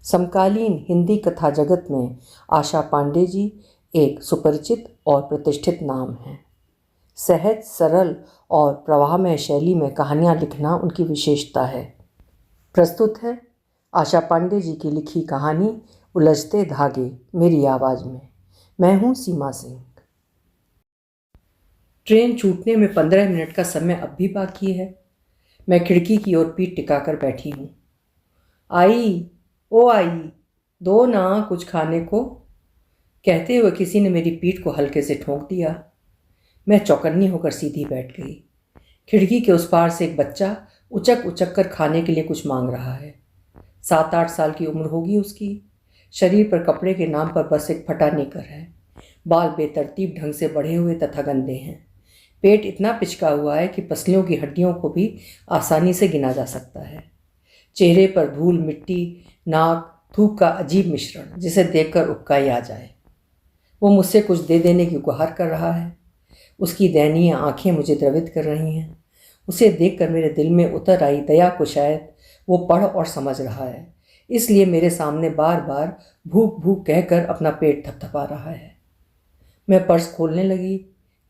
समकालीन हिंदी कथा जगत में आशा पांडे जी एक सुपरिचित और प्रतिष्ठित नाम हैं। सहज, सरल और प्रवाहमय शैली में कहानियाँ लिखना उनकी विशेषता है। प्रस्तुत है आशा पांडे जी की लिखी कहानी उलझते धागे मेरी आवाज़ में। मैं हूँ सीमा सिंह। ट्रेन छूटने में 15 मिनट का समय अब भी बाकी है। मैं खिड़की की ओर पीठ टिकाकर बैठी हूँ। आई, ओ आई, दो ना कुछ खाने को, कहते हुए किसी ने मेरी पीठ को हल्के से ठोंक दिया। मैं चौकन्नी होकर सीधी बैठ गई। खिड़की के उस पार से एक बच्चा उचक उचक कर खाने के लिए कुछ मांग रहा है। 7-8 साल की उम्र होगी उसकी। शरीर पर कपड़े के नाम पर बस एक फटा नेकर है। बाल बेतरतीब ढंग से बढ़े हुए तथा गंदे हैं। पेट इतना पिचका हुआ है कि पसलियों की हड्डियों को भी आसानी से गिना जा सकता है। चेहरे पर धूल, मिट्टी, नाक, थूक का अजीब मिश्रण जिसे देखकर उबकाई आ जाए। वो मुझसे कुछ दे देने की गुहार कर रहा है। उसकी दयनीय आंखें मुझे द्रवित कर रही हैं। उसे देखकर मेरे दिल में उतर आई दया को शायद वो पढ़ और समझ रहा है, इसलिए मेरे सामने बार बार भूख भूख कहकर अपना पेट थपथपा रहा है। मैं पर्स खोलने लगी,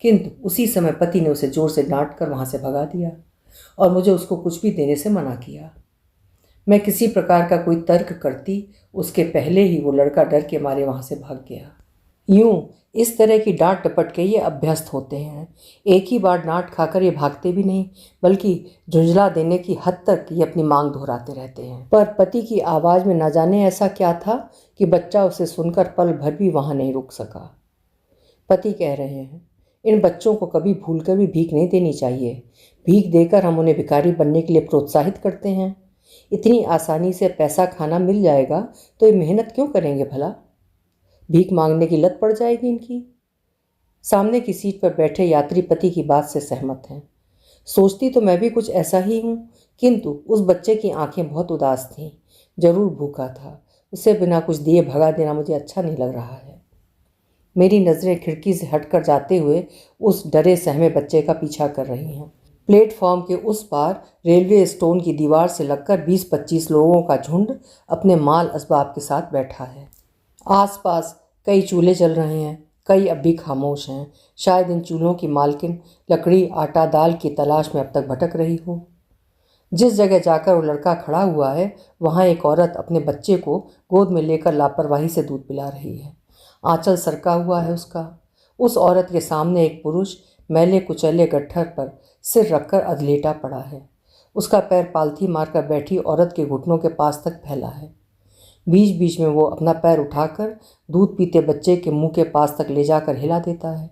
किंतु उसी समय पति ने उसे जोर से डांट कर वहाँ से भगा दिया और मुझे उसको कुछ भी देने से मना किया। मैं किसी प्रकार का कोई तर्क करती उसके पहले ही वो लड़का डर के मारे वहाँ से भाग गया। यूं इस तरह की डांट टपट के ये अभ्यस्त होते हैं। एक ही बार डांट खाकर ये भागते भी नहीं, बल्कि झुंझला देने की हद तक ये अपनी मांग दोहराते रहते हैं। पर पति की आवाज़ में न जाने ऐसा क्या था कि बच्चा उसे सुनकर पल भर भी वहाँ नहीं रुक सका। पति कह रहे हैं, इन बच्चों को कभी भूलकर भी भीख नहीं देनी चाहिए। भीख देकर हम उन्हें भिखारी बनने के लिए प्रोत्साहित करते हैं। इतनी आसानी से पैसा खाना मिल जाएगा तो ये मेहनत क्यों करेंगे भला? भीख मांगने की लत पड़ जाएगी इनकी। सामने की सीट पर बैठे यात्री पति की बात से सहमत हैं। सोचती तो मैं भी कुछ ऐसा ही हूँ, किंतु उस बच्चे की आंखें बहुत उदास थीं। जरूर भूखा था। उसे बिना कुछ दिए भगा देना मुझे अच्छा नहीं लग रहा है। मेरी नज़रें खिड़की से हटकर जाते हुए उस डरे सहमे बच्चे का पीछा कर रही हैं। प्लेटफॉर्म के उस पार रेलवे स्टेशन की दीवार से लगकर 20-25 लोगों का झुंड अपने माल असबाब के साथ बैठा है। आसपास कई चूल्हे जल रहे हैं, कई अब भी खामोश हैं। शायद इन चूल्हों की मालकिन लकड़ी, आटा, दाल की तलाश में अब तक भटक रही हो। जिस जगह जाकर वो लड़का खड़ा हुआ है, वहाँ एक औरत अपने बच्चे को गोद में लेकर लापरवाही से दूध पिला रही है। आंचल सरका हुआ है उसका। उस औरत के सामने एक पुरुष मैले कुचैले गट्ठर पर सिर रखकर अधलेटा पड़ा है। उसका पैर पालथी मारकर बैठी औरत के घुटनों के पास तक फैला है। बीच बीच में वो अपना पैर उठाकर दूध पीते बच्चे के मुंह के पास तक ले जाकर हिला देता है।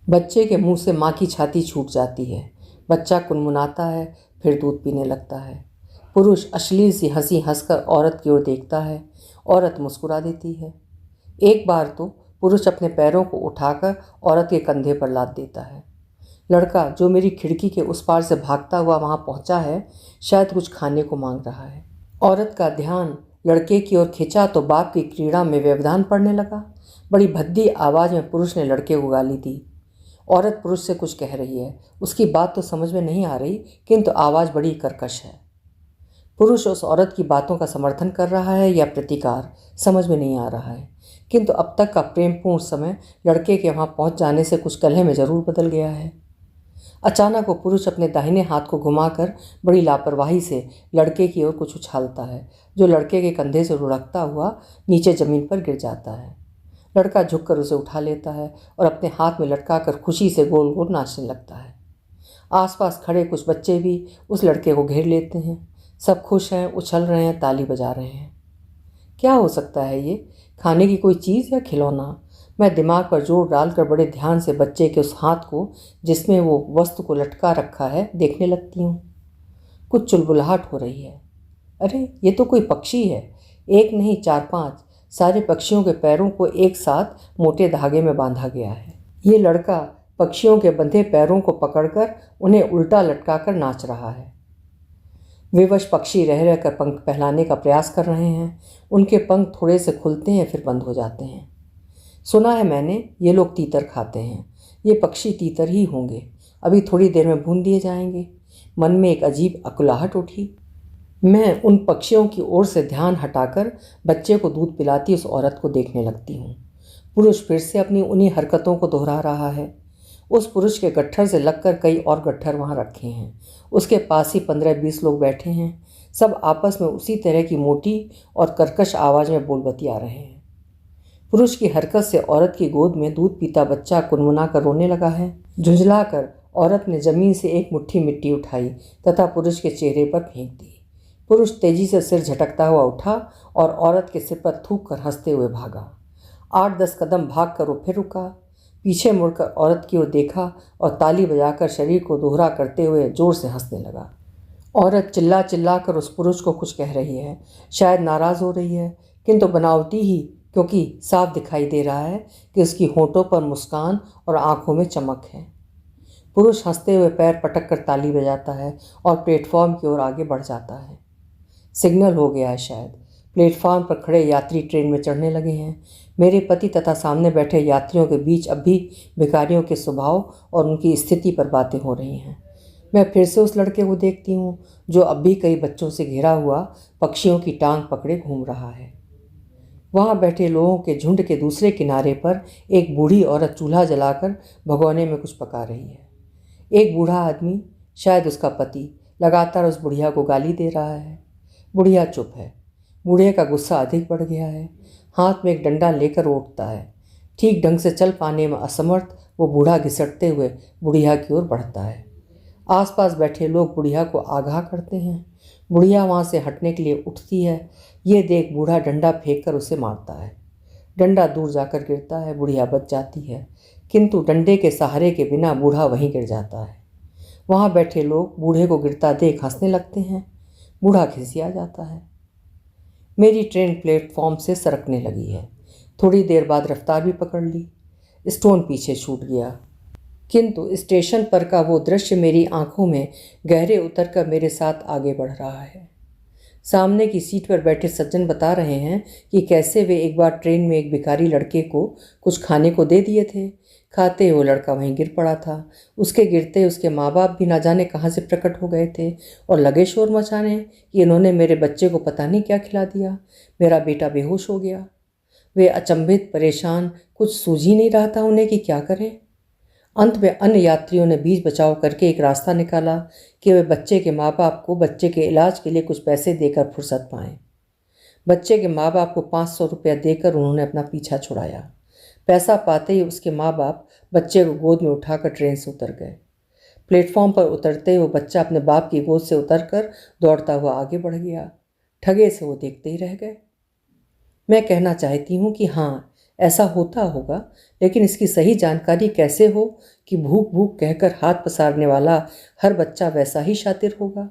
बच्चे के मुंह से माँ की छाती छूट जाती है। बच्चा कुनमुनाता है, फिर दूध पीने लगता है। पुरुष अश्लील सी हंसी हंसकर औरत की ओर देखता है। औरत मुस्कुरा देती है। एक बार तो पुरुष अपने पैरों को उठाकर औरत के कंधे पर लाद देता है। लड़का जो मेरी खिड़की के उस पार से भागता हुआ वहाँ पहुँचा है, शायद कुछ खाने को मांग रहा है। औरत का ध्यान लड़के की ओर खिंचा तो बाप की क्रीड़ा में व्यवधान पड़ने लगा। बड़ी भद्दी आवाज़ में पुरुष ने लड़के को गाली दी। औरत पुरुष से कुछ कह रही है। उसकी बात तो समझ में नहीं आ रही, किंतु आवाज़ बड़ी कर्कश है। पुरुष उस औरत की बातों का समर्थन कर रहा है या प्रतिकार, समझ में नहीं आ रहा है। किंतु अब तक का प्रेमपूर्ण समय लड़के के वहाँ पहुँच जाने से कुछ कलह में ज़रूर बदल गया है। अचानक वो पुरुष अपने दाहिने हाथ को घुमाकर बड़ी लापरवाही से लड़के की ओर कुछ उछालता है, जो लड़के के कंधे से लुढ़कता हुआ नीचे ज़मीन पर गिर जाता है। लड़का झुककर उसे उठा लेता है और अपने हाथ में लटकाकर खुशी से गोल गोल नाचने लगता है। आसपास खड़े कुछ बच्चे भी उस लड़के को घेर लेते हैं। सब खुश हैं, उछल रहे हैं, ताली बजा रहे हैं। क्या हो सकता है ये? खाने की कोई चीज़ या खिलौना? मैं दिमाग पर जोर डालकर बड़े ध्यान से बच्चे के उस हाथ को, जिसमें वो वस्तु को लटका रखा है, देखने लगती हूँ। कुछ चुलबुलाहट हो रही है। अरे ये तो कोई पक्षी है। एक नहीं 4-5 सारे पक्षियों के पैरों को एक साथ मोटे धागे में बांधा गया है। ये लड़का पक्षियों के बंधे पैरों को पकड़कर उन्हें उल्टा लटकाकर नाच रहा है। विवश पक्षी रह रहकर पंख फैलाने का प्रयास कर रहे हैं। उनके पंख थोड़े से खुलते हैं, फिर बंद हो जाते हैं। सुना है मैंने ये लोग तीतर खाते हैं। ये पक्षी तीतर ही होंगे। अभी थोड़ी देर में भून दिए जाएंगे। मन में एक अजीब अकुलाहट उठी। मैं उन पक्षियों की ओर से ध्यान हटाकर बच्चे को दूध पिलाती उस औरत को देखने लगती हूँ। पुरुष फिर से अपनी उन्हीं हरकतों को दोहरा रहा है। उस पुरुष के गट्ठर से लगकर कई और गट्ठर वहाँ रखे हैं। उसके पास ही 15-20 लोग बैठे हैं। सब आपस में उसी तरह की मोटी और कर्कश आवाज़ में बोल बतिया रहे हैं। पुरुष की हरकत से औरत की गोद में दूध पीता बच्चा कुनमुना कर रोने लगा है। झुंझला कर औरत ने जमीन से एक मुट्ठी मिट्टी उठाई तथा पुरुष के चेहरे पर फेंक दी। पुरुष तेजी से सिर झटकता हुआ उठा और औरत के सिर पर थूक कर हंसते हुए भागा। 8-10 कदम भाग कर वो फिर रुका, पीछे मुड़कर औरत की ओर देखा और ताली बजाकर शरीर को दोहरा करते हुए जोर से हंसने लगा। औरत चिल्ला चिल्ला कर उस पुरुष को कुछ कह रही है, शायद नाराज़ हो रही है, किंतु बनावटी ही, क्योंकि साफ दिखाई दे रहा है कि उसकी होंठों पर मुस्कान और आंखों में चमक है। पुरुष हंसते हुए पैर पटक कर ताली बजाता है और प्लेटफॉर्म की ओर आगे बढ़ जाता है। सिग्नल हो गया है शायद। प्लेटफॉर्म पर खड़े यात्री ट्रेन में चढ़ने लगे हैं। मेरे पति तथा सामने बैठे यात्रियों के बीच अब भी भिखारियों के स्वभाव और उनकी स्थिति पर बातें हो रही हैं। मैं फिर से उस लड़के को देखती हूँ जो अब भी कई बच्चों से घिरा हुआ पक्षियों की टांग पकड़े घूम रहा है। वहाँ बैठे लोगों के झुंड के दूसरे किनारे पर एक बूढ़ी औरत चूल्हा जलाकर भगोने में कुछ पका रही है। एक बूढ़ा आदमी, शायद उसका पति, लगातार उस बुढ़िया को गाली दे रहा है। बुढ़िया चुप है। बूढ़े का गुस्सा अधिक बढ़ गया है। हाथ में एक डंडा लेकर वो उठता है। ठीक ढंग से चल पाने में असमर्थ वो बूढ़ा घिसटते हुए बुढ़िया की ओर बढ़ता है। आसपास बैठे लोग बुढ़िया को आगाह करते हैं। बुढ़िया वहाँ से हटने के लिए उठती है। ये देख बूढ़ा डंडा फेंक कर उसे मारता है। डंडा दूर जाकर गिरता है। बुढ़िया बच जाती है, किंतु डंडे के सहारे के बिना बूढ़ा वहीं गिर जाता है। वहाँ बैठे लोग बूढ़े को गिरता देख हंसने लगते हैं। बूढ़ा खिसिया जाता है। मेरी ट्रेन प्लेटफॉर्म से सरकने लगी है। थोड़ी देर बाद रफ्तार भी पकड़ ली। स्टोन पीछे छूट गया, किंतु स्टेशन पर का वो दृश्य मेरी आंखों में गहरे उतरकर मेरे साथ आगे बढ़ रहा है। सामने की सीट पर बैठे सज्जन बता रहे हैं कि कैसे वे एक बार ट्रेन में एक भिखारी लड़के को कुछ खाने को दे दिए थे। खाते वो लड़का वहीं गिर पड़ा था। उसके गिरते उसके माँ बाप भी ना जाने कहाँ से प्रकट हो गए थे और लगे शोर मचाने कि इन्होंने मेरे बच्चे को पता नहीं क्या खिला दिया। मेरा बेटा बेहोश हो गया। वे अचंभित, परेशान, कुछ सूझ ही नहीं रहा था उन्हें कि क्या करें। अंत में अन्य यात्रियों ने बीच बचाव करके एक रास्ता निकाला कि वे बच्चे के माँ बाप को बच्चे के इलाज के लिए कुछ पैसे देकर फुर्सत पाएं। बच्चे के माँ बाप को 500 रुपया देकर उन्होंने अपना पीछा छुड़ाया। पैसा पाते ही उसके माँ बाप बच्चे को गोद में उठाकर ट्रेन से उतर गए। प्लेटफॉर्म पर उतरते हुए बच्चा अपने बाप की गोद से उतरकर दौड़ता हुआ आगे बढ़ गया। ठगे से वो देखते ही रह गए। मैं कहना चाहती हूँ कि हाँ, ऐसा होता होगा, लेकिन इसकी सही जानकारी कैसे हो कि भूख भूख कहकर हाथ पसारने वाला हर बच्चा वैसा ही शातिर होगा।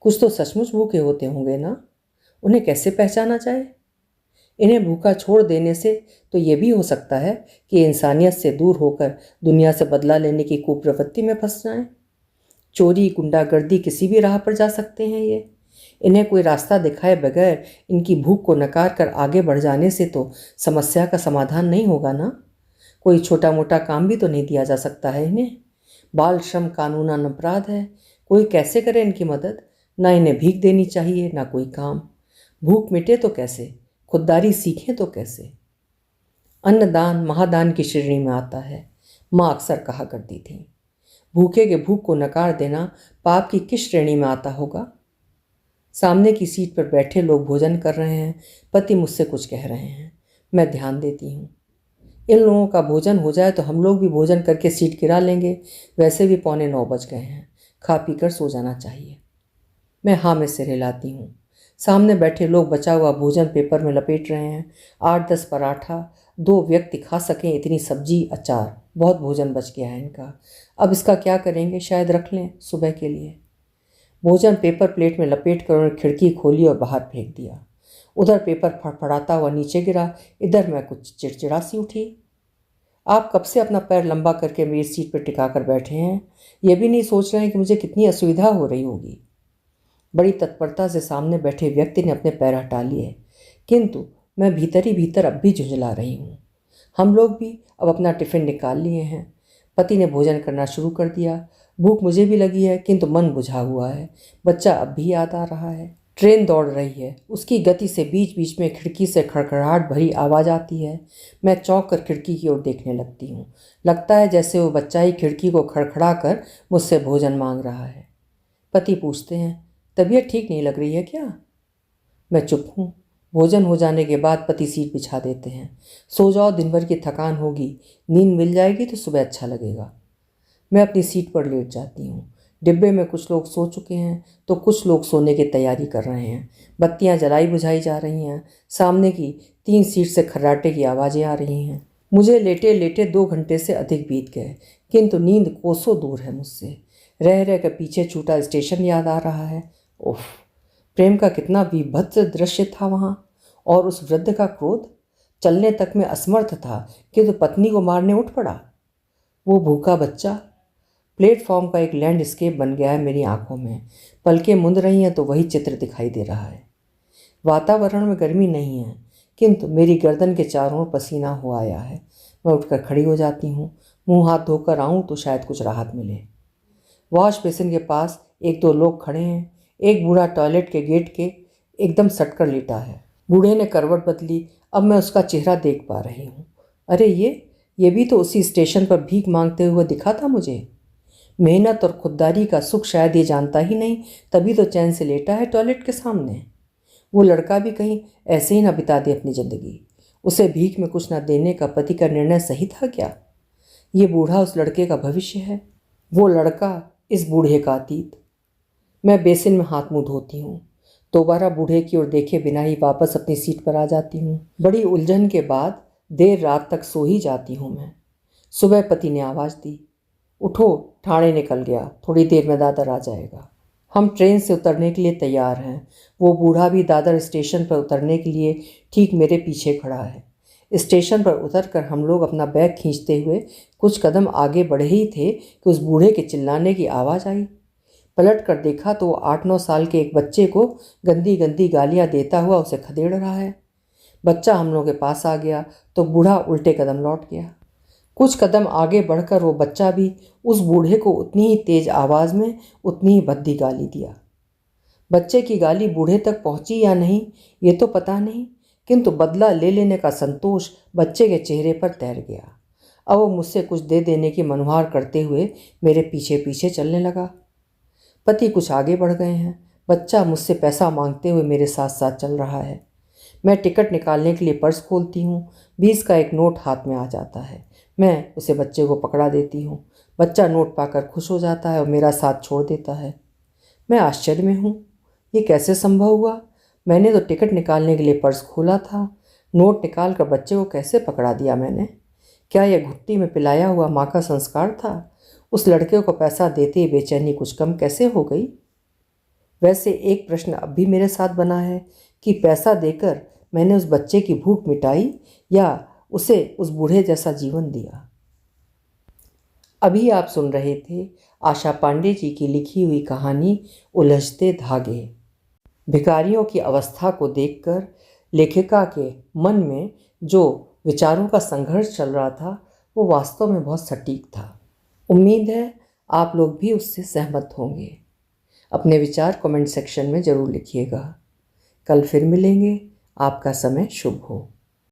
कुछ तो सचमुच भूखे होते होंगे ना, उन्हें कैसे पहचाना जाए। इन्हें भूखा छोड़ देने से तो ये भी हो सकता है कि इंसानियत से दूर होकर दुनिया से बदला लेने की कुप्रवृत्ति में फंस जाएं। चोरी, गुंडागर्दी, किसी भी राह पर जा सकते हैं ये। इन्हें कोई रास्ता दिखाए बगैर इनकी भूख को नकार कर आगे बढ़ जाने से तो समस्या का समाधान नहीं होगा ना। कोई छोटा मोटा काम भी तो नहीं दिया जा सकता है इन्हें। बाल श्रम कानूनन अपराध है। कोई कैसे करे इनकी मदद। ना इन्हें भीख देनी चाहिए, ना कोई काम। भूख मिटे तो कैसे, खुददारी सीखें तो कैसे। अन्नदान महादान की श्रेणी में आता है, माँ अक्सर कहा करती थी। भूखे के भूख को नकार देना पाप की किस श्रेणी में आता होगा। सामने की सीट पर बैठे लोग भोजन कर रहे हैं। पति मुझसे कुछ कह रहे हैं। मैं ध्यान देती हूँ। इन लोगों का भोजन हो जाए तो हम लोग भी भोजन करके सीट गिरा लेंगे। वैसे भी 8:45 बज गए हैं। खा पी कर सो जाना चाहिए। मैं हाँ में सिर हिलाती हूँ। सामने बैठे लोग बचा हुआ भोजन पेपर में लपेट रहे हैं। 8-10 पराठा, 2 व्यक्ति खा सकें इतनी सब्जी, अचार। बहुत भोजन बच गया है इनका। अब इसका क्या करेंगे, शायद रख लें सुबह के लिए। भोजन पेपर प्लेट में लपेट कर उन्होंने खिड़की खोली और बाहर फेंक दिया। उधर पेपर फड़फड़ाता हुआ नीचे गिरा। इधर मैं कुछ चिड़चिड़ा सी उठी। आप कब से अपना पैर लंबा करके मेरी सीट पर टिका कर बैठे हैं। ये भी नहीं सोच रहे हैं कि मुझे कितनी असुविधा हो रही होगी। बड़ी तत्परता से सामने बैठे व्यक्ति ने अपने पैर हटा लिए, किंतु मैं भीतर ही भीतर अब भी झुंझला रही हूँ। हम लोग भी अब अपना टिफ़िन निकाल लिए हैं। पति ने भोजन करना शुरू कर दिया। भूख मुझे भी लगी है, किंतु मन बुझा हुआ है। बच्चा अब भी याद आ रहा है। ट्रेन दौड़ रही है। उसकी गति से बीच बीच में खिड़की से खड़खड़ाहट भरी आवाज़ आती है। मैं चौंक कर खिड़की की ओर देखने लगती हूँ। लगता है जैसे वो बच्चा ही खिड़की को खड़खड़ा कर मुझसे भोजन मांग रहा है। पति पूछते हैं, तबीयत ठीक नहीं लग रही है क्या? मैं चुप हूँ। भोजन हो जाने के बाद पति सीट बिछा देते हैं। सो जाओ, दिन भर की थकान होगी, नींद मिल जाएगी तो सुबह अच्छा लगेगा। मैं अपनी सीट पर लेट जाती हूँ। डिब्बे में कुछ लोग सो चुके हैं तो कुछ लोग सोने की तैयारी कर रहे हैं। बत्तियां जलाई बुझाई जा रही हैं। सामने की 3 सीट से खर्राटे की आवाज़ें आ रही हैं। मुझे लेटे लेटे 2 घंटे से अधिक बीत गए, किंतु नींद कोसों दूर है मुझसे। रह रह कर पीछे छूटा स्टेशन याद आ रहा है। ओह, प्रेम का कितना विभत्स दृश्य था वहाँ। और उस वृद्ध का क्रोध। चलने तक में असमर्थ था कि तो पत्नी को मारने उठ पड़ा। वो भूखा बच्चा। प्लेटफॉर्म का एक लैंडस्केप बन गया है मेरी आंखों में। पलकें मुंद रही हैं तो वही चित्र दिखाई दे रहा है। वातावरण में गर्मी नहीं है, किंतु मेरी गर्दन के चारों ओर पसीना हो आया है। मैं उठकर खड़ी हो जाती हूँ। मुंह हाथ धोकर आऊँ तो शायद कुछ राहत मिले। वॉश बेसिन के पास 1-2 लोग खड़े हैं। एक बूढ़ा टॉयलेट के गेट के एकदम सटकर लेटा है। बूढ़े ने करवट बदली। अब मैं उसका चेहरा देख पा रही हूँ। अरे ये भी तो उसी स्टेशन पर भीख मांगते हुए दिखा था मुझे। मेहनत और खुददारी का सुख शायद ये जानता ही नहीं, तभी तो चैन से लेटा है टॉयलेट के सामने। वो लड़का भी कहीं ऐसे ही ना बिता दे अपनी ज़िंदगी। उसे भीख में कुछ ना देने का पति का निर्णय सही था क्या? ये बूढ़ा उस लड़के का भविष्य है, वो लड़का इस बूढ़े का अतीत। मैं बेसिन में हाथ मुंह धोती हूँ। दोबारा बूढ़े की ओर देखे बिना ही वापस अपनी सीट पर आ जाती हूँ। बड़ी उलझन के बाद देर रात तक सो ही जाती हूँ मैं। सुबह पति ने आवाज़ दी, उठो, ठाणे निकल गया, थोड़ी देर में दादर आ जाएगा। हम ट्रेन से उतरने के लिए तैयार हैं। वो बूढ़ा भी दादर स्टेशन पर उतरने के लिए ठीक मेरे पीछे खड़ा है। स्टेशन पर उतरकर हम लोग अपना बैग खींचते हुए कुछ कदम आगे बढ़े ही थे कि उस बूढ़े के चिल्लाने की आवाज़ आई। पलट कर देखा तो वो 8-9 साल के एक बच्चे को गंदी गंदी गालियाँ देता हुआ उसे खदेड़ रहा है। बच्चा हम लोगों के पास आ गया तो बूढ़ा उल्टे कदम लौट गया। कुछ कदम आगे बढ़कर वो बच्चा भी उस बूढ़े को उतनी ही तेज आवाज़ में उतनी ही भद्दी गाली दिया। बच्चे की गाली बूढ़े तक पहुंची या नहीं ये तो पता नहीं, किंतु बदला ले लेने का संतोष बच्चे के चेहरे पर तैर गया। अब वो मुझसे कुछ दे देने की मनुहार करते हुए मेरे पीछे पीछे चलने लगा। पति कुछ आगे बढ़ गए हैं। बच्चा मुझसे पैसा मांगते हुए मेरे साथ साथ चल रहा है। मैं टिकट निकालने के लिए पर्स खोलती हूँ। 20 का एक नोट हाथ में आ जाता है। मैं उसे बच्चे को पकड़ा देती हूँ। बच्चा नोट पाकर खुश हो जाता है और मेरा साथ छोड़ देता है। मैं आश्चर्य में हूँ, ये कैसे संभव हुआ? मैंने तो टिकट निकालने के लिए पर्स खोला था। नोट निकाल कर बच्चे को कैसे पकड़ा दिया मैंने? क्या यह घुट्टी में पिलाया हुआ माँ का संस्कार था? उस लड़के को पैसा देते ही बेचैनी कुछ कम कैसे हो गई? वैसे एक प्रश्न अब भी मेरे साथ बना है कि पैसा देकर मैंने उस बच्चे की भूख मिटाई या उसे उस बूढ़े जैसा जीवन दिया। अभी आप सुन रहे थे आशा पांडे जी की लिखी हुई कहानी उलझते धागे। भिखारियों की अवस्था को देखकर लेखिका के मन में जो विचारों का संघर्ष चल रहा था वो वास्तव में बहुत सटीक था। उम्मीद है आप लोग भी उससे सहमत होंगे। अपने विचार कमेंट सेक्शन में ज़रूर लिखिएगा। कल फिर मिलेंगे। आपका समय शुभ हो।